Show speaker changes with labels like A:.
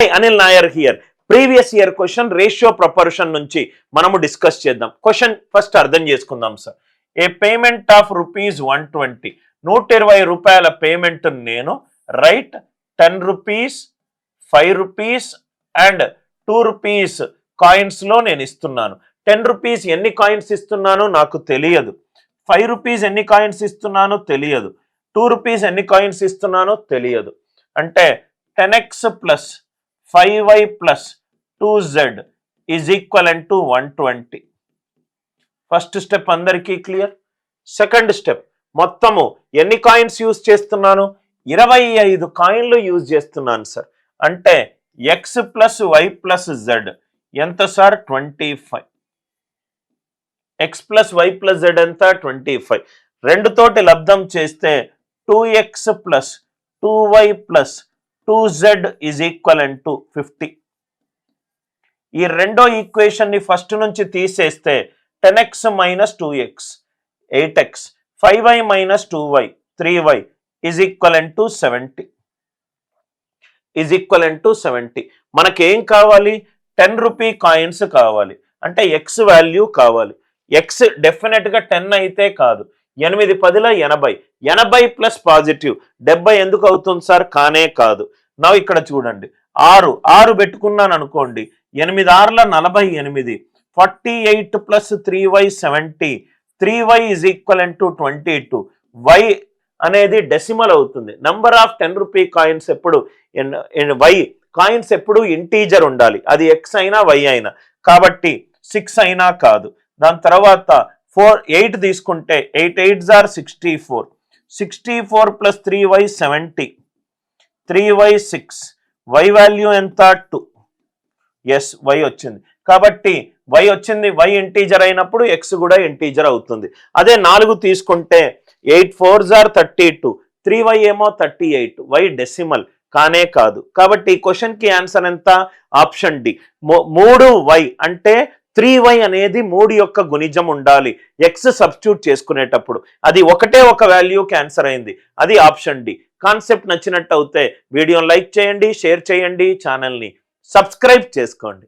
A: Anil Nair here. Previous year question ratio proportion నుంచి మనము discuss చేద్దాం. క్వశ్చన్ ఫస్ట్ అర్థం చేసుకుందాం sir. A payment of rupees 120 120 రూపాయల పేమెంట్ నేను right 10 rupees 5 rupees and 2 rupees coins లో నేను ఇస్తున్నాను. 10 రూపీస్ ఎన్ని కాయిన్స్ ఇస్తున్నానో నాకు తెలియదు. 5 రూపీస్ ఎన్ని కాయిన్స్ ఇస్తున్నానో తెలియదు. 2 రూపీస్ ఎన్ని కాయిన్స్ ఇస్తున్నానో తెలియదు. అంటే 10x plus 5y plus 2z is equivalent to 120. First step అందరికీ క్లియర్. సెకండ్ స్టెప్ మొత్తము ఎన్ని కాయిన్స్ యూజ్ చేస్తున్నాను? 25 కాయిన్లు యూజ్ చేస్తున్నాను సార్. అంటే x plus y plus z ఎంత sir? 25. x plus y plus z ఎంత? 25. రెండు తోటి లబ్ధం చేస్తే 2x plus 2y plus 2z is equivalent to 50. ఈ రెండో ఈక్వేషన్ ని ఫస్ట్ నుంచి తీసేస్తే 10x minus 2x 8x 5y minus 2y 3y is equivalent to 70. is equivalent to 70. మనకేం కావాలి? 10 రూపీ కాయిన్స్ కావాలి. అంటే x వాల్యూ కావాలి. x డెఫినెట్ గా 10 అయితే కాదు. 8 10 80. 80 ప్లస్ పాజిటివ్ 70 ఎందుకు అవుతుంది సార్? కానే కాదు. నా ఇక్కడ చూడండి 6 పెట్టుకున్నాను అనుకోండి. 8 6 48. 48 plus 3y 70. 3y is equivalent to 22. y అనేది డెసిమల్ అవుతుంది. నంబర్ ఆఫ్ 10 రూపీ కాయిన్స్ ఎప్పుడు y కాయిన్స్ ఎప్పుడు ఇంటీజర్ ఉండాలి. అది x అయినా y అయినా. కాబట్టి 6 అయినా కాదు. దాని తర్వాత 8 తీసుకుంటే 8 8s are 64. 64 plus 3y 70. 3y 6. y value ఎంత? 2. ఎస్ y వచ్చింది. కాబట్టి y వచ్చింది. y ఇంటీజర్ అయినప్పుడు x కూడా ఇంటీజర్ అవుతుంది. అదే 4 తీసుకుంటే 8 4s are 32. 3y ఏమో 38. y డెసిమల్ కానే కాదు. కాబట్టి ఈ క్వశ్చన్ కి ఆన్సర్ ఎంత? Option D. 3y అంటే 3y అనేది 3 యొక్క గుణిజం ఉండాలి x సబ్స్టిట్యూట్ చేసుకునేటప్పుడు. అది ఒకటే ఒక వాల్యూకి ఆన్సర్ అయింది. అది ఆప్షన్ డి. కాన్సెప్ట్ నచ్చినట్టు అయితే వీడియోని లైక్ చేయండి, షేర్ చేయండి, ఛానల్ని సబ్స్క్రైబ్ చేసుకోండి.